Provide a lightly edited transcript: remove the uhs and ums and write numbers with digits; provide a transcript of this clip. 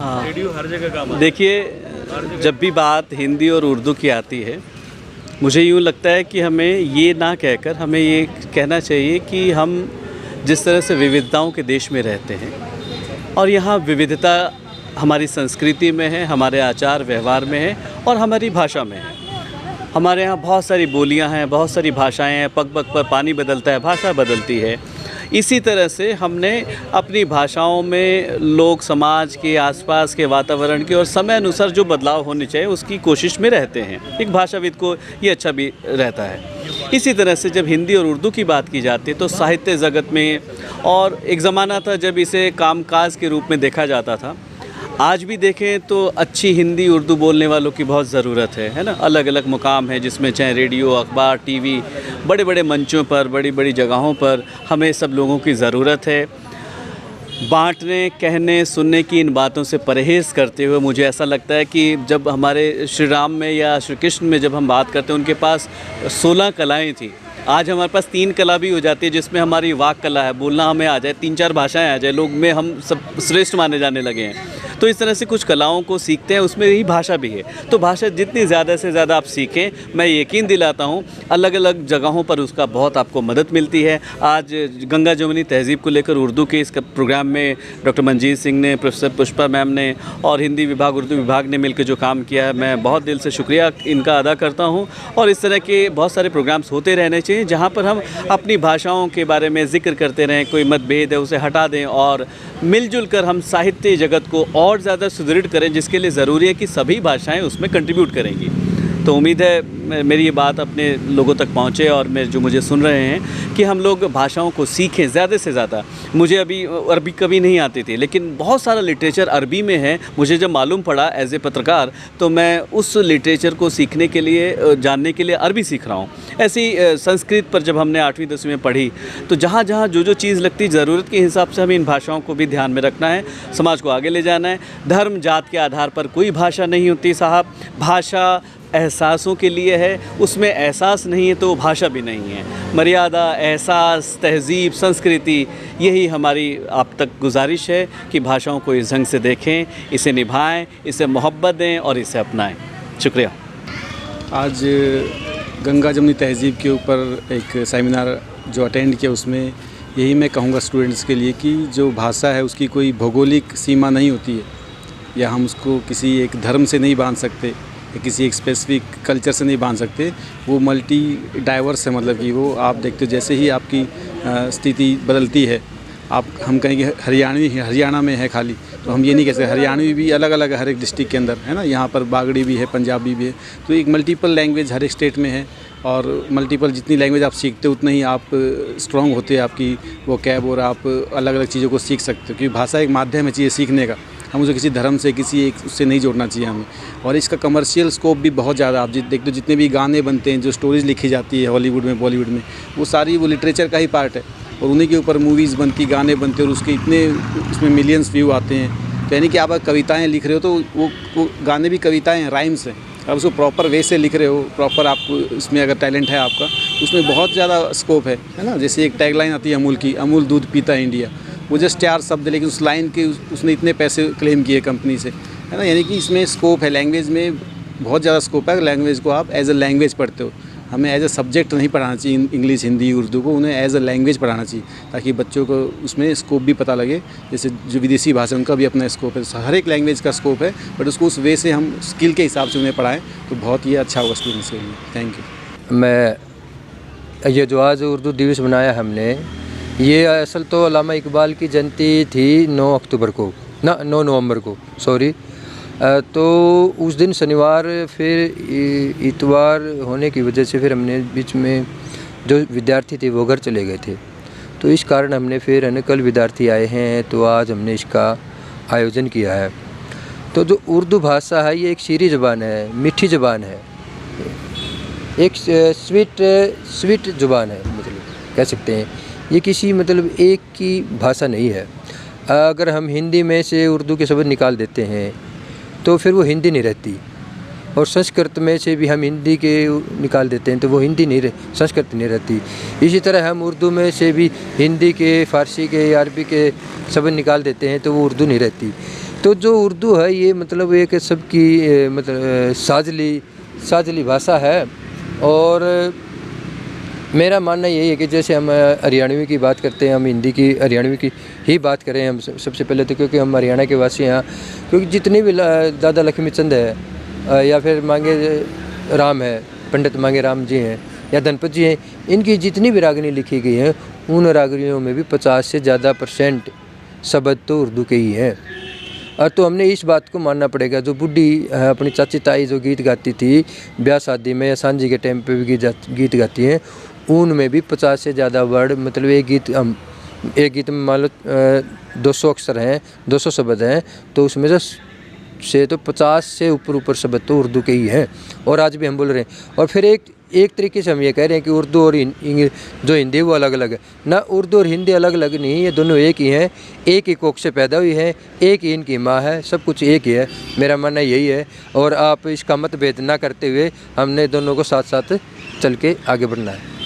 Radio हर जगह काम आता है। देखिए, जब भी बात हिंदी और उर्दू की आती है, मुझे यूँ लगता है कि हमें ये ना कहकर हमें ये कहना चाहिए कि हम जिस तरह से विविधताओं के देश में रहते हैं और यहाँ विविधता हमारी संस्कृति में है, हमारे आचार व्यवहार में है और हमारी भाषा में है। हमारे यहाँ बहुत सारी बोलियाँ हैं, बहुत सारी भाषाएँ हैं, पग पग पर पानी बदलता है, भाषा बदलती है। इसी तरह से हमने अपनी भाषाओं में लोग समाज के आसपास के वातावरण के और समय अनुसार जो बदलाव होने चाहिए उसकी कोशिश में रहते हैं। एक भाषाविद को ये अच्छा भी रहता है। इसी तरह से जब हिंदी और उर्दू की बात की जाती है तो साहित्य जगत में, और एक ज़माना था जब इसे कामकाज के रूप में देखा जाता था। आज भी देखें तो अच्छी हिंदी उर्दू बोलने वालों की बहुत ज़रूरत है ना। अलग अलग मुकाम है जिसमें चाहे रेडियो, अखबार, टीवी, बड़े बड़े मंचों पर, बड़ी बड़ी जगहों पर हमें सब लोगों की ज़रूरत है। बांटने, कहने, सुनने की इन बातों से परहेज़ करते हुए मुझे ऐसा लगता है कि जब हमारे श्री राम में या श्री कृष्ण में जब हम बात करते हैं, उनके पास 16 कलाएँ थी। आज हमारे पास 3 कला भी हो जाती है, जिसमें हमारी वाक कला है, बोलना हमें आ जाए, 3-4 भाषाएं आ जाए, लोग में हम सब श्रेष्ठ माने जाने लगे हैं। तो इस तरह से कुछ कलाओं को सीखते हैं, उसमें ही भाषा भी है। तो भाषा जितनी ज़्यादा से ज़्यादा आप सीखें, मैं यकीन दिलाता हूँ अलग अलग जगहों पर उसका बहुत आपको मदद मिलती है। आज गंगा जमुनी तहज़ीब को लेकर उर्दू के इस प्रोग्राम में डॉक्टर मंजीत सिंह ने, प्रोफेसर पुष्पा मैम ने और हिंदी विभाग, उर्दू विभाग ने मिलकर जो काम किया है, मैं बहुत दिल से शुक्रिया इनका अदा करता हूँ। और इस तरह के बहुत सारे प्रोग्राम्स होते रहने चाहिए जहाँ पर हम अपनी भाषाओं के बारे में ज़िक्र करते रहें, कोई मतभेद है उसे हटा दें और मिलजुल कर हम साहित्य जगत को और ज़्यादा सुदृढ़ करें, जिसके लिए ज़रूरी है कि सभी भाषाएं उसमें कंट्रीब्यूट करेंगी। तो उम्मीद है मेरी ये बात अपने लोगों तक पहुँचे और जो मुझे सुन रहे हैं कि हम लोग भाषाओं को सीखें ज़्यादा से ज़्यादा। मुझे अभी अरबी कभी नहीं आती थी, लेकिन बहुत सारा लिटरेचर अरबी में है। मुझे जब मालूम पड़ा एज ए पत्रकार, तो मैं उस लिटरेचर को सीखने के लिए, जानने के लिए अरबी सीख रहा हूँ। ऐसी संस्कृत पर जब हमने 8वीं 10वीं में पढ़ी, तो जहाँ जहाँ जो चीज़ लगती, ज़रूरत के हिसाब से हमें इन भाषाओं को भी ध्यान में रखना है, समाज को आगे ले जाना है। धर्म जात के आधार पर कोई भाषा नहीं होती साहब। भाषा एहसासों के लिए है, उसमें एहसास नहीं है तो भाषा भी नहीं है। मर्यादा, एहसास, तहज़ीब, संस्कृति, यही हमारी आप तक गुजारिश है कि भाषाओं को इस ढंग से देखें, इसे निभाएं, इसे मोहब्बत दें और इसे अपनाएं। शुक्रिया। आज गंगा जमुनी तहज़ीब के ऊपर एक सेमिनार जो अटेंड किया, उसमें यही मैं कहूँगा स्टूडेंट्स के लिए कि जो भाषा है उसकी कोई भौगोलिक सीमा नहीं होती है, या हम उसको किसी एक धर्म से नहीं बांध सकते, किसी एक स्पेसिफिक कल्चर से नहीं बांध सकते। वो मल्टी डाइवर्स है, मतलब कि वो आप देखते हो जैसे ही आपकी स्थिति बदलती है, हम कहेंगे हरियाणा में है खाली, तो हम ये नहीं कह सकते। हरियाणवी भी अलग अलग है हर एक डिस्ट्रिक्ट के अंदर, है ना। यहाँ पर बागड़ी भी है, पंजाबी भी है। तो एक मल्टीपल लैंग्वेज हर एक स्टेट में है, और मल्टीपल जितनी लैंग्वेज आप सीखते हो उतना ही आप स्ट्रॉन्ग होते हैं, आपकी वो कैब, और आप अलग अलग चीज़ों को सीख सकते हो, क्योंकि भाषा एक माध्यम है चीज़ें सीखने का। हम उसे किसी धर्म से, किसी एक उससे नहीं जोड़ना चाहिए हमें। और इसका कमर्शियल स्कोप भी बहुत ज़्यादा, आप देखते हो जितने भी गाने बनते हैं, जो स्टोरीज़ लिखी जाती है हॉलीवुड में, बॉलीवुड में, वो सारी वो लिटरेचर का ही पार्ट है, और उन्हीं के ऊपर मूवीज़ बनती, गाने बनते, और उसके इतने उसमें मिलियंस व्यू आते हैं। तो यानी कि आप कविताएँ लिख रहे हो तो वो गाने भी कविताएँ हैं, राइम्स हैं। आप उसको प्रॉपर वे से लिख रहे हो, प्रॉपर आपको इसमें अगर टैलेंट है आपका, उसमें बहुत ज़्यादा स्कोप है ना। जैसे एक टैगलाइन आती है अमूल की, अमूल दूध पीता है इंडिया। वो जस्ट 4 शब्द, लेकिन उस लाइन के उसने इतने पैसे क्लेम किए कंपनी से, है ना। यानी कि इसमें स्कोप है, लैंग्वेज में बहुत ज़्यादा स्कोप है। लैंग्वेज को आप एज ए लैंग्वेज पढ़ते हो, हमें एज ए सब्जेक्ट नहीं पढ़ाना चाहिए इंग्लिश, हिंदी, उर्दू को, उन्हें एज ए लैंग्वेज पढ़ाना चाहिए, ताकि बच्चों को उसमें स्कोप भी पता लगे। जैसे जो विदेशी भाषा, उनका भी अपना स्कोप है, हर एक लैंग्वेज का स्कोप है, बट उसको उस वे से हम स्किल के हिसाब से उन्हें पढ़ाएँ तो बहुत ही अच्छा होगा स्टूडेंट्स के लिए। Thank you. मैं ये जो आज उर्दू दिवस मनाया हमने, ये असल तो अल्लामा इकबाल की जयंती थी 9 अक्टूबर को, 9 नवंबर को, सॉरी। तो उस दिन शनिवार, फिर इतवार होने की वजह से फिर हमने बीच में जो विद्यार्थी थे वो घर चले गए थे, तो इस कारण हमने फिर है ना, कल विद्यार्थी आए हैं तो आज हमने इसका आयोजन किया है। तो जो उर्दू भाषा है ये एक शीरी ज़बान है, मीठी ज़बान है, एक स्वीट ज़ुबान है, मतलब कह सकते हैं। ये किसी मतलब एक की भाषा नहीं है। अगर हम हिंदी में से उर्दू के शब्द निकाल देते हैं तो फिर वो हिंदी नहीं रहती, और संस्कृत में से भी हम हिंदी के निकाल देते हैं तो वो हिंदी नहीं संस्कृत नहीं रहती। इसी तरह हम उर्दू में से भी हिंदी के, फ़ारसी के, अरबी के शब्द निकाल देते हैं तो वो उर्दू नहीं रहती। तो जो उर्दू है ये मतलब एक सबकी मतलब साजली भाषा है। और मेरा मानना यही है कि जैसे हम हरियाणवी की बात करते हैं, हम हिंदी की हरियाणवी की ही बात करें हम सबसे पहले तो, क्योंकि हम हरियाणा के वासी हैं। क्योंकि जितनी भी दादा लक्ष्मीचंद है या फिर मांगे राम है, पंडित मांगे राम जी हैं या धनपत जी हैं, इनकी जितनी भी रागनी लिखी गई हैं उन रागनियों में भी 50 से ज़्यादा % शब्द तो उर्दू के ही हैं। और तो हमने इस बात को मानना पड़ेगा। जो बूढ़ी अपनी चाची ताई जो गीत गाती थी ब्याह शादी में या सांझी के टाइम पे भी गीत गाती हैं, उनमें भी 50 से ज़्यादा वर्ड, मतलब एक गीत में मान लो 200 अक्षर हैं, 200 शब्द हैं, तो उसमें से तो 50 से ऊपर शब्द तो उर्दू के ही हैं और आज भी हम बोल रहे हैं। और फिर एक तरीके से हम ये कह रहे हैं कि उर्दू और जो हिंदी वो अलग अलग है ना। उर्दू और हिंदी अलग अलग नहीं, ये दोनों एक ही हैं, एक ही कोख से पैदा हुई है, एक ही इनकी माँ है, सब कुछ एक ही है। मेरा मानना यही है और आप इसका मतभेद ना करते हुए हमने दोनों को साथ साथ चल के आगे बढ़ना है।